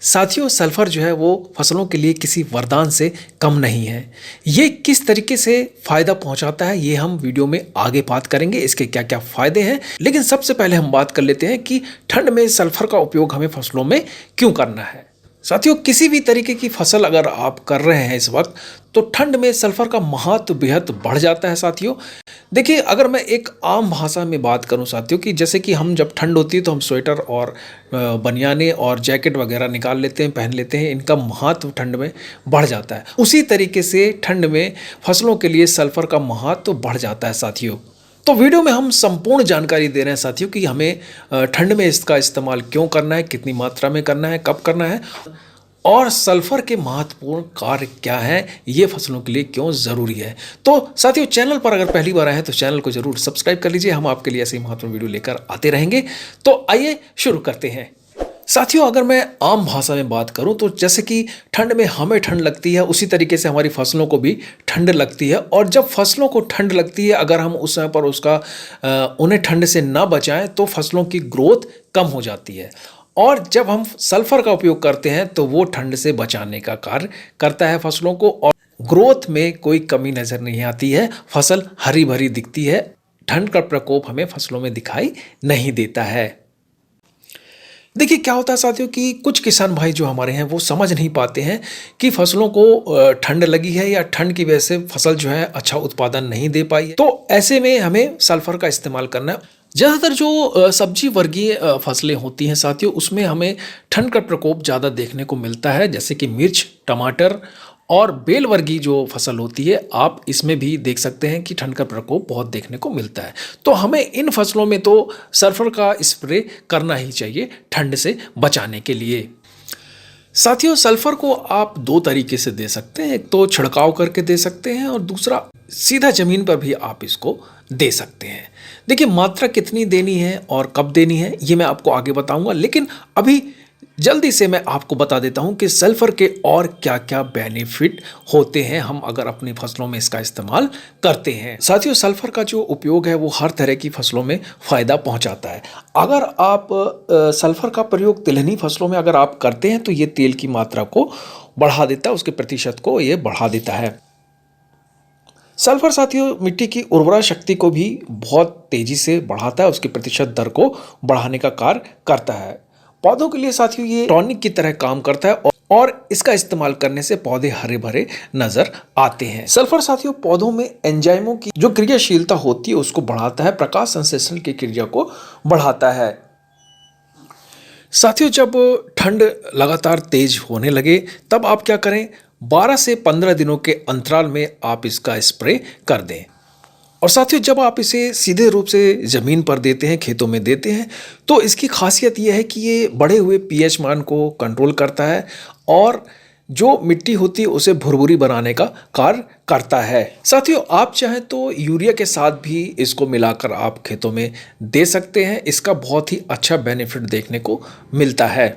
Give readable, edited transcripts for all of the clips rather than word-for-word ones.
साथियों, सल्फर जो है वो फसलों के लिए किसी वरदान से कम नहीं है। ये किस तरीके से फ़ायदा पहुंचाता है ये हम वीडियो में आगे बात करेंगे, इसके क्या क्या फ़ायदे हैं। लेकिन सबसे पहले हम बात कर लेते हैं कि ठंड में सल्फर का उपयोग हमें फसलों में क्यों करना है। साथियों, किसी भी तरीके की फसल अगर आप कर रहे हैं इस वक्त, तो ठंड में सल्फर का महत्व बेहद बढ़ जाता है। साथियों देखिए, अगर मैं एक आम भाषा में बात करूं साथियों, कि जैसे कि हम जब ठंड होती है तो हम स्वेटर और बनियाने और जैकेट वगैरह निकाल लेते हैं, पहन लेते हैं, इनका महत्व ठंड में बढ़ जाता है। उसी तरीके से ठंड में फसलों के लिए सल्फर का महत्व बढ़ जाता है साथियों। तो वीडियो में हम संपूर्ण जानकारी दे रहे हैं साथियों कि हमें ठंड में इसका इस्तेमाल क्यों करना है, कितनी मात्रा में करना है, कब करना है, और सल्फर के महत्वपूर्ण कार्य क्या हैं, ये फसलों के लिए क्यों ज़रूरी है। तो साथियों, चैनल पर अगर पहली बार आए हैं तो चैनल को जरूर सब्सक्राइब कर लीजिए, हम आपके लिए ऐसे ही महत्वपूर्ण वीडियो लेकर आते रहेंगे। तो आइए शुरू करते हैं। साथियों, अगर मैं आम भाषा में बात करूं तो जैसे कि ठंड में हमें ठंड लगती है, उसी तरीके से हमारी फसलों को भी ठंड लगती है। और जब फसलों को ठंड लगती है, अगर हम उस समय पर उन्हें ठंड से ना बचाएं तो फसलों की ग्रोथ कम हो जाती है। और जब हम सल्फर का उपयोग करते हैं तो वो ठंड से बचाने का कार्य करता है फसलों को, और ग्रोथ में कोई कमी नज़र नहीं आती है, फसल हरी भरी दिखती है, ठंड का प्रकोप हमें फसलों में दिखाई नहीं देता है। देखिए क्या होता है साथियों कि कुछ किसान भाई जो हमारे हैं वो समझ नहीं पाते हैं कि फसलों को ठंड लगी है या ठंड की वजह से फसल जो है अच्छा उत्पादन नहीं दे पाई है। तो ऐसे में हमें सल्फर का इस्तेमाल करना है। ज़्यादातर जो सब्जी वर्गीय फसलें होती हैं साथियों, उसमें हमें ठंड का प्रकोप ज़्यादा देखने को मिलता है, जैसे कि मिर्च, टमाटर और बेल वर्गीय जो फसल होती है, आप इसमें भी देख सकते हैं कि ठंड का प्रकोप बहुत देखने को मिलता है। तो हमें इन फसलों में तो सल्फर का स्प्रे करना ही चाहिए ठंड से बचाने के लिए। साथियों, सल्फर को आप दो तरीके से दे सकते हैं, एक तो छिड़काव करके दे सकते हैं और दूसरा सीधा ज़मीन पर भी आप इसको दे सकते हैं। देखिए, मात्रा कितनी देनी है और कब देनी है ये मैं आपको आगे बताऊंगा, लेकिन अभी जल्दी से मैं आपको बता देता हूं कि सल्फर के और क्या क्या बेनिफिट होते हैं हम अगर अपनी फसलों में इसका इस्तेमाल करते हैं। साथियों, सल्फर का जो उपयोग है वो हर तरह की फसलों में फ़ायदा पहुंचाता है। अगर आप सल्फर का प्रयोग तिलहनी फसलों में अगर आप करते हैं तो ये तेल की मात्रा को बढ़ा देता है, उसके प्रतिशत को ये बढ़ा देता है। सल्फर साथियों मिट्टी की उर्वरा शक्ति को भी बहुत तेजी से बढ़ाता है, उसके प्रतिशत दर को बढ़ाने का कार्य करता है। पौधों के लिए साथियों ये टॉनिक की तरह काम करता है और इसका इस्तेमाल करने से पौधे हरे भरे नजर आते हैं। सल्फर साथियों पौधों में एंजाइमों की जो क्रियाशीलता होती है उसको बढ़ाता है, प्रकाश संश्लेषण की क्रिया को बढ़ाता है। साथियों, जब ठंड लगातार तेज होने लगे तब आप क्या करें, 12 से 15 दिनों के अंतराल में आप इसका स्प्रे कर दें। और साथियों, जब आप इसे सीधे रूप से ज़मीन पर देते हैं, खेतों में देते हैं, तो इसकी खासियत यह है कि ये बढ़े हुए पीएच मान को कंट्रोल करता है और जो मिट्टी होती है उसे भुरभुरी बनाने का कार्य करता है। साथियों, आप चाहें तो यूरिया के साथ भी इसको मिलाकर आप खेतों में दे सकते हैं, इसका बहुत ही अच्छा बेनिफिट देखने को मिलता है।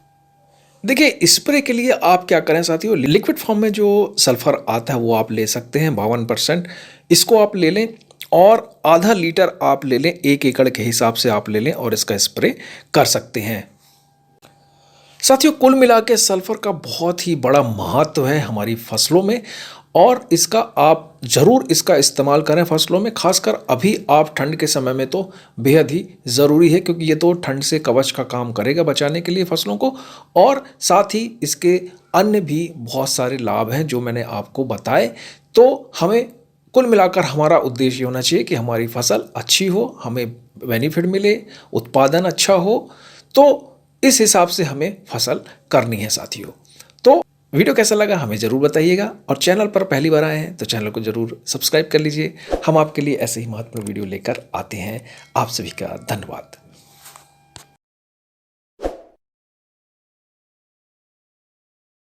देखिए, स्प्रे के लिए आप क्या करें साथियों, लिक्विड फॉर्म में जो सल्फर आता है वो आप ले सकते हैं, 52%, इसको आप ले लें और आधा लीटर आप ले लें, 1 एकड़ के हिसाब से आप ले लें और इसका स्प्रे कर सकते हैं। साथियों, कुल मिला के सल्फर का बहुत ही बड़ा महत्व है हमारी फसलों में और इसका आप ज़रूर इसका इस्तेमाल करें फसलों में, खासकर अभी आप ठंड के समय में तो बेहद ही ज़रूरी है, क्योंकि ये तो ठंड से कवच का काम करेगा बचाने के लिए फसलों को, और साथ ही इसके अन्य भी बहुत सारे लाभ हैं जो मैंने आपको बताए। तो हमें कुल मिलाकर हमारा उद्देश्य होना चाहिए कि हमारी फसल अच्छी हो, हमें बेनिफिट मिले, उत्पादन अच्छा हो, तो इस हिसाब से हमें फसल करनी है साथियों। तो वीडियो कैसा लगा हमें ज़रूर बताइएगा और चैनल पर पहली बार आए हैं तो चैनल को ज़रूर सब्सक्राइब कर लीजिए, हम आपके लिए ऐसे ही महत्वपूर्ण वीडियो लेकर आते हैं। आप सभी का धन्यवाद।